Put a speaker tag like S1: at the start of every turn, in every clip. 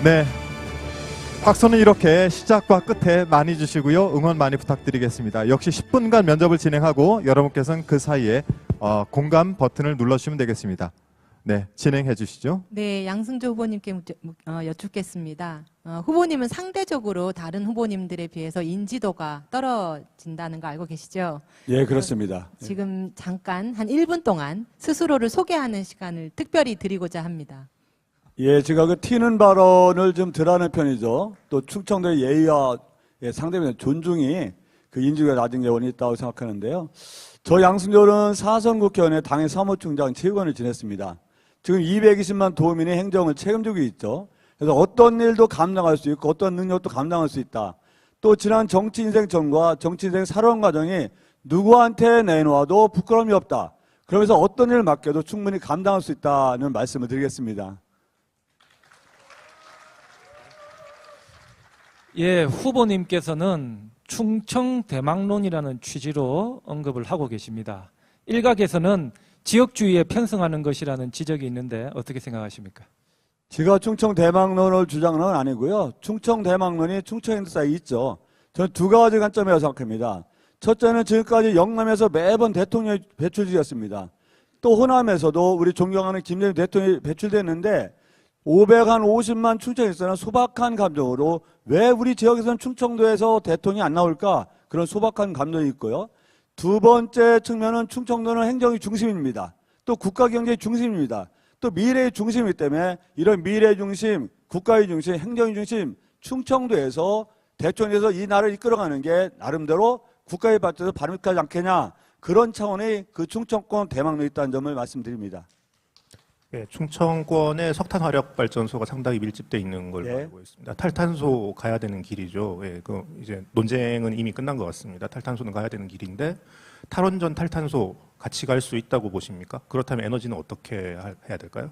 S1: 네. 박수는 이렇게 시작과 끝에 많이 주시고요. 응원 많이 부탁드리겠습니다. 역시 10분간 면접을 진행하고 여러분께서는 그 사이에 공감 버튼을 눌러주시면 되겠습니다. 네, 진행해 주시죠.
S2: 네, 양승조 후보님께 여쭙겠습니다. 후보님은 상대적으로 다른 후보님들에 비해서 인지도가 떨어진다는 거 알고 계시죠?
S3: 예, 그렇습니다.
S2: 지금 잠깐 한 1분 동안 스스로를 소개하는 시간을 특별히 드리고자 합니다.
S3: 예, 제가 그 튀는 발언을 좀 덜하는 편이죠. 또 충청도의 예의와 상대방의 존중이 그 인지도가 낮은 경우는 있다고 생각하는데요. 저 양승조는 사선 국회의원의 당의 사무총장 최고위원을 지냈습니다. 지금 220만 도민의 행정을 책임지고 있죠. 그래서 어떤 일도 감당할 수 있고 어떤 능력도 감당할 수 있다. 또 지난 정치 인생 전과 정치 인생 살아온 과정이 누구한테 내놓아도 부끄러움이 없다. 그러면서 어떤 일을 맡겨도 충분히 감당할 수 있다는 말씀을 드리겠습니다.
S4: 예, 후보님께서는 충청 대망론이라는 취지로 언급을 하고 계십니다. 일각에서는 지역주의에 편승하는 것이라는 지적이 있는데 어떻게 생각하십니까?
S3: 제가 충청 대망론을 주장하는 건 아니고요. 충청 대망론이 충청인들 사이에 있죠. 저는 두 가지 관점이라고 생각합니다. 첫째는 지금까지 영남에서 매번 대통령이 배출되었습니다. 또 호남에서도 우리 존경하는 김대중 대통령이 배출됐는데 550만 충청에서는 소박한 감정으로 왜 우리 지역에서는 충청도에서 대통령이 안 나올까? 그런 소박한 감정이 있고요. 두 번째 측면은 충청도는 행정의 중심입니다. 또 국가경제의 중심입니다. 또 미래의 중심이기 때문에 이런 미래의 중심, 국가의 중심, 행정의 중심, 충청도에서 대통령에서 이 나라를 이끌어가는 게 나름대로 국가의 발전에서 바람직하지 않겠냐. 그런 차원의 그 충청권 대망론이 있다는 점을 말씀드립니다.
S5: 예, 충청권에 석탄 화력 발전소가 상당히 밀집돼 있는 걸로
S3: 예.
S5: 알고 있습니다. 탈탄소 가야 되는 길이죠. 예, 그 이제 논쟁은 이미 끝난 것 같습니다. 탈탄소는 가야 되는 길인데 탈원전 탈탄소 같이 갈 수 있다고 보십니까? 그렇다면 에너지는 어떻게 해야 될까요?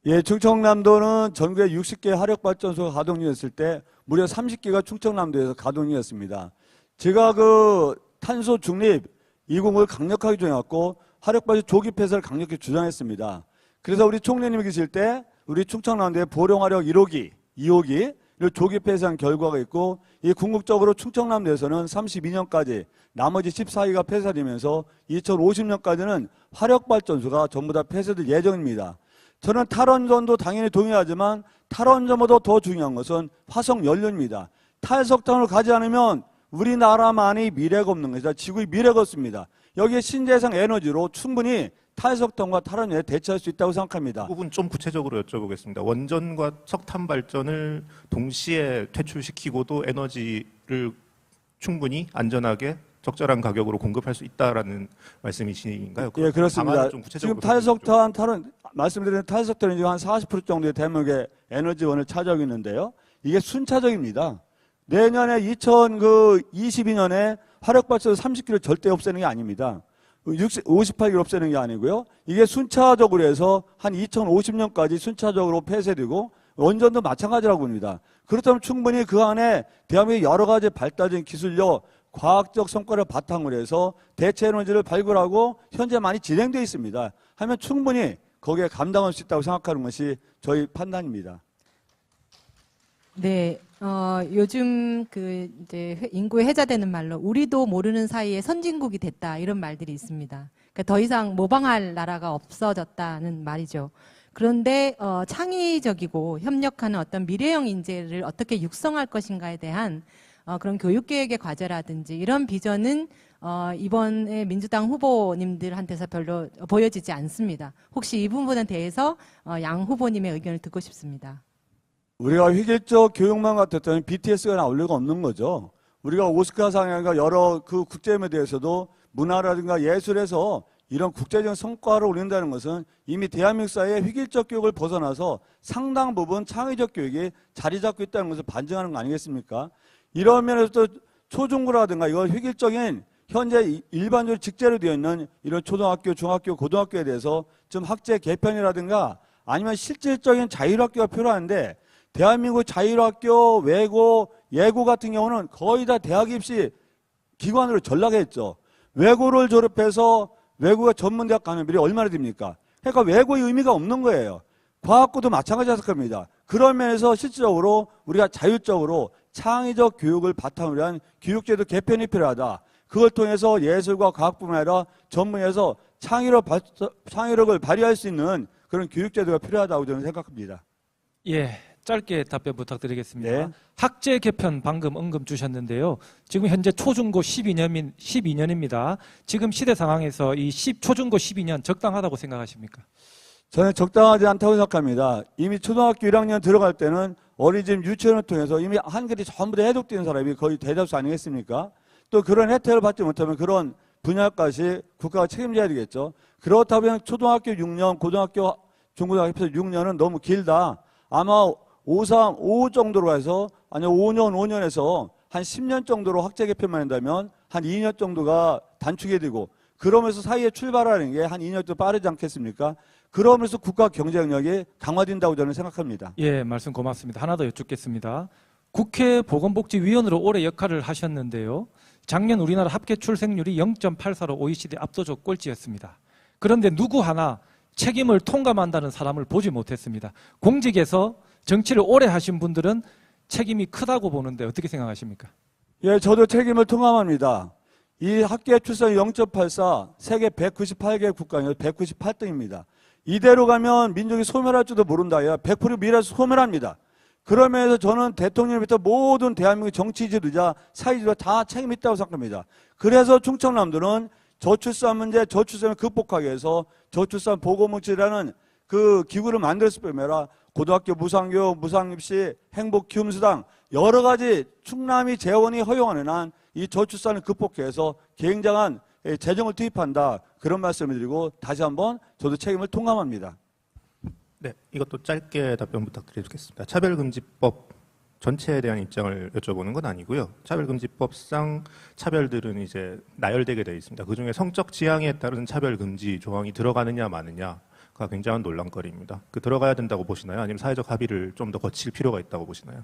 S3: 예, 충청남도는 전국에 60개 화력발전소가 가동 중이었을 때 무려 30개가 충청남도에서 가동 중이었습니다. 제가 그 탄소 중립 이공을 강력하게 주장했고 화력발전소 조기 폐쇄를 강력히 주장했습니다. 그래서 우리 총리님이 계실 때 우리 충청남도에 보령화력 1호기, 2호기 를 조기 폐쇄한 결과가 있고 이 궁극적으로 충청남도에서는 32년까지 나머지 14기가 폐쇄되면서 2050년까지는 화력발전소가 전부 다 폐쇄될 예정입니다. 저는 탈원전도 당연히 동의하지만 탈원전보다 더 중요한 것은 화석연료입니다. 탈석탄을 가지 않으면 우리나라만이 미래가 없는 것이다. 지구의 미래가 없습니다. 여기에 신재생 에너지로 충분히 탈석탄과 탈원전에 대처할 수 있다고 생각합니다.
S5: 그 부분 좀 구체적으로 여쭤보겠습니다. 원전과 석탄 발전을 동시에 퇴출시키고도 에너지를 충분히 안전하게 적절한 가격으로 공급할 수 있다라는 말씀이신가요?
S3: 예, 그렇습니다.
S5: 좀
S3: 지금 탈석탄, 말씀드린 탈석탄이 지금 한 40% 정도의 대목의 에너지원을 차지하고 있는데요. 이게 순차적입니다. 내년에 2022년에 화력발전소 30기를 절대 없애는 게 아닙니다. 58기를 없애는 게 아니고요. 이게 순차적으로 해서 한 2050년까지 순차적으로 폐쇄되고 원전도 마찬가지라고 봅니다. 그렇다면 충분히 그 안에 대한민국의 여러 가지 발달된 기술력, 과학적 성과를 바탕으로 해서 대체 에너지를 발굴하고 현재 많이 진행되어 있습니다. 하면 충분히 거기에 감당할 수 있다고 생각하는 것이 저희 판단입니다.
S2: 네, 요즘 그 이제 인구에 회자되는 말로 우리도 모르는 사이에 선진국이 됐다 이런 말들이 있습니다. 그러니까 더 이상 모방할 나라가 없어졌다는 말이죠. 그런데 창의적이고 협력하는 어떤 미래형 인재를 어떻게 육성할 것인가에 대한 그런 교육계획의 과제라든지 이런 비전은 이번에 민주당 후보님들한테서 별로 보여지지 않습니다. 혹시 이 부분에 대해서 양 후보님의 의견을 듣고 싶습니다.
S3: 우리가 획일적 교육만 같았더니 BTS가 나올 리가 없는 거죠. 우리가 오스카상이나 여러 그 국제에 대해서도 문화라든가 예술에서 이런 국제적인 성과를 올린다는 것은 이미 대한민국 사회의 획일적 교육을 벗어나서 상당 부분 창의적 교육이 자리 잡고 있다는 것을 반증하는 거 아니겠습니까? 이런 면에서도 초중고라든가 이건 획일적인 현재 일반적으로 직제로 되어 있는 이런 초등학교, 중학교, 고등학교에 대해서 좀 학제 개편이라든가 아니면 실질적인 자율학교가 필요한데 대한민국 자율학교, 외고, 예고 같은 경우는 거의 다 대학 입시 기관으로 전락했죠. 외고를 졸업해서 외고가 전문대학 가는 비율이 얼마나 됩니까? 그러니까 외고의 의미가 없는 거예요. 과학고도 마찬가지였을 겁니다. 그런 면에서 실질적으로 우리가 자율적으로 창의적 교육을 바탕으로 한 교육제도 개편이 필요하다. 그걸 통해서 예술과 과학뿐만 아니라 전문에서 창의력을 발휘할 수 있는 그런 교육제도가 필요하다고 저는 생각합니다.
S4: 예, 짧게 답변 부탁드리겠습니다.
S3: 네.
S4: 학제 개편 방금 언급 주셨는데요. 지금 현재 초중고 12년입니다. 지금 시대 상황에서 이 초중고 12년 적당하다고 생각하십니까?
S3: 저는 적당하지 않다고 생각합니다. 이미 초등학교 1학년 들어갈 때는 어린이집 유치원을 통해서 이미 한글이 전부 다 해독된 사람이 거의 대다수 아니겠습니까? 또 그런 혜택을 받지 못하면 그런 분야까지 국가가 책임져야 되겠죠. 그렇다면 초등학교 6년, 고등학교, 중고등학교 6년은 너무 길다. 아마 5 정도로 해서 아니면 5년에서 한 10년 정도로 학제 개편만 한다면 한 2년 정도가 단축이 되고 그러면서 사이에 출발하는 게 한 2년 도 빠르지 않겠습니까? 그러면서 국가 경쟁력이 강화된다고 저는 생각합니다.
S4: 예, 말씀 고맙습니다. 하나 더 여쭙겠습니다. 국회 보건복지위원으로 오래 역할을 하셨는데요. 작년 우리나라 합계 출생률이 0.84로 OECD 압도적 꼴찌였습니다. 그런데 누구 하나 책임을 통감한다는 사람을 보지 못했습니다. 공직에서 정치를 오래 하신 분들은 책임이 크다고 보는데 어떻게 생각하십니까?
S3: 예, 저도 책임을 통감합니다. 이 합계 출생률 0.84, 세계 198개 국가에서 198등입니다. 이대로 가면 민족이 소멸할 줄도 모른다. 100% 미래에서 소멸합니다. 그러면서 저는 대통령부터 모든 대한민국 정치 지도자, 사회 지도자 다 책임이 있다고 생각합니다. 그래서 충청남도는 저출산 문제, 저출산을 극복하기 위해서 저출산 보건복지라는 그 기구를 만들었을 뿐만 아니라 고등학교 무상교육, 무상입시, 행복키움수당 여러 가지 충남이 재원이 허용하는 한 이 저출산을 극복해서 굉장한 재정을 투입한다. 그런 말씀을 드리고 다시 한번 저도 책임을 통감합니다.
S5: 네, 이것도 짧게 답변 부탁드리겠습니다. 차별금지법 전체에 대한 입장을 여쭤보는 건 아니고요. 차별금지법상 차별들은 이제 나열되게 되어 있습니다. 그중에 성적 지향에 따른 차별금지 조항이 들어가느냐 마느냐가 굉장한 논란거리입니다. 들어가야 된다고 보시나요? 아니면 사회적 합의를 좀 더 거칠 필요가 있다고 보시나요?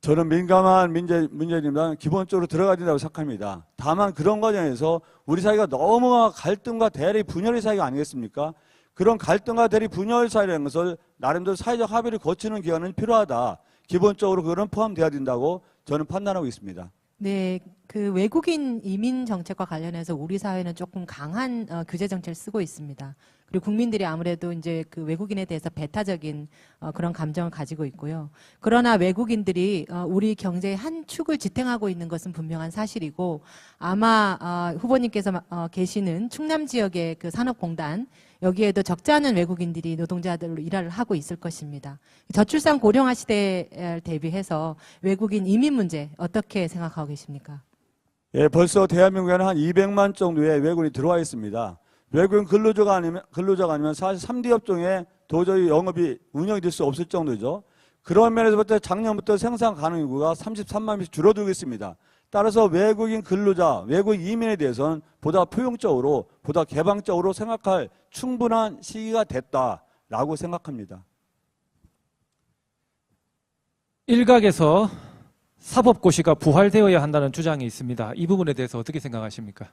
S3: 저는 민감한 문제입니다. 기본적으로 들어가야 된다고 생각합니다. 다만 그런 과정에서 우리 사회가 너무 갈등과 대립, 분열의 사회가 아니겠습니까? 그런 갈등과 대립, 분열 사회라는 것을 나름대로 사회적 합의를 거치는 기간은 필요하다. 기본적으로 그런 포함되어야 된다고 저는 판단하고 있습니다.
S2: 네, 그 외국인 이민 정책과 관련해서 우리 사회는 조금 강한 규제 정책을 쓰고 있습니다. 그리고 국민들이 아무래도 이제 그 외국인에 대해서 배타적인 그런 감정을 가지고 있고요. 그러나 외국인들이 우리 경제의 한 축을 지탱하고 있는 것은 분명한 사실이고 아마 후보님께서 계시는 충남 지역의 그 산업공단 여기에도 적지 않은 외국인들이 노동자들로 일을 하고 있을 것입니다. 저출산 고령화 시대에 대비해서 외국인 이민 문제 어떻게 생각하고 계십니까?
S3: 예, 벌써 대한민국에는 한 200만 정도의 외국인이 들어와 있습니다. 외국인 근로자가 아니면 사실 3대 업종에 도저히 영업이 운영이 될 수 없을 정도죠. 그런 면에서부터 작년부터 생산 가능 인구가 33만 명씩 줄어들고 있습니다. 따라서 외국인 근로자, 외국인 이민에 대해서는 보다 포용적으로, 보다 개방적으로 생각할 충분한 시기가 됐다라고 생각합니다.
S4: 일각에서 사법고시가 부활되어야 한다는 주장이 있습니다. 이 부분에 대해서 어떻게 생각하십니까?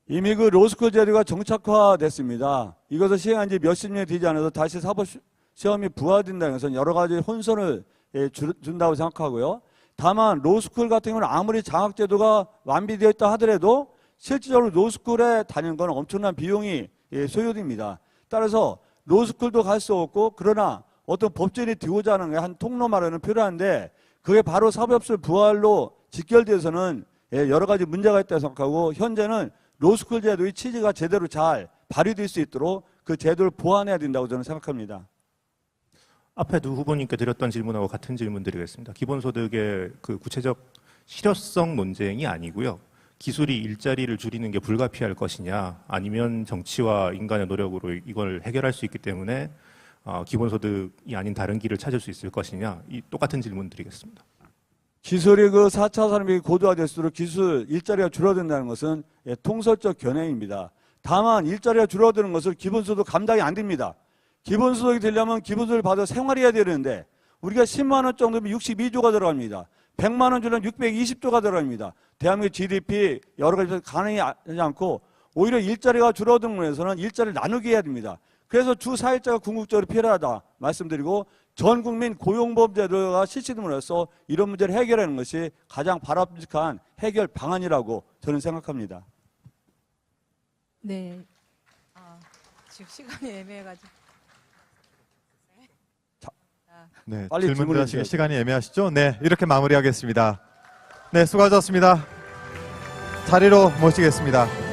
S3: 이미 그 로스쿨 제도가 정착화됐습니다. 이것을 시행한 지 몇십 년이 되지 않아서 다시 사법시험이 부활된다는 것은 여러 가지 혼선을 준다고 생각하고요. 다만 로스쿨 같은 경우는 아무리 장학제도가 완비되어 있다 하더라도 실질적으로 로스쿨에 다니는 건 엄청난 비용이 소요됩니다. 따라서 로스쿨도 갈 수 없고 그러나 어떤 법전이 되고자 하는 게 한 통로 마련은 필요한데 그게 바로 사법실 부활로 직결돼서는 여러 가지 문제가 있다고 생각하고 현재는 로스쿨 제도의 취지가 제대로 잘 발휘될 수 있도록 그 제도를 보완해야 된다고 저는 생각합니다.
S5: 앞에 두 후보님께 드렸던 질문하고 같은 질문 드리겠습니다. 기본소득의 그 구체적 실효성 논쟁이 아니고요. 기술이 일자리를 줄이는 게 불가피할 것이냐 아니면 정치와 인간의 노력으로 이걸 해결할 수 있기 때문에 기본소득이 아닌 다른 길을 찾을 수 있을 것이냐 이 똑같은 질문 드리겠습니다.
S3: 기술이 그 4차 산업이 고도화될수록 기술 일자리가 줄어든다는 것은 통설적 견해입니다. 다만 일자리가 줄어드는 것을 기본소득 감당이 안 됩니다. 기본소득이 되려면 기본소득을 받아 생활해야 되는데 우리가 10만 원 정도면 62조가 들어갑니다. 100만 원 주려면 620조가 들어갑니다. 대한민국 GDP 여러 가지 가능하지 않고 오히려 일자리가 줄어드는 면에서는 일자리를 나누게 해야 됩니다. 그래서 주 4일제가 궁극적으로 필요하다 말씀드리고 전 국민 고용보험제도가 실시됨으로써 이런 문제를 해결하는 것이 가장 바람직한 해결 방안이라고 저는 생각합니다.
S2: 네. 지금 시간이 애매해가지고.
S1: 네,
S3: 빨리
S1: 질문
S3: 질문해
S1: 드리시기
S3: 주세요.
S1: 시간이 애매하시죠? 네, 이렇게 마무리하겠습니다. 네, 수고하셨습니다. 자리로 모시겠습니다.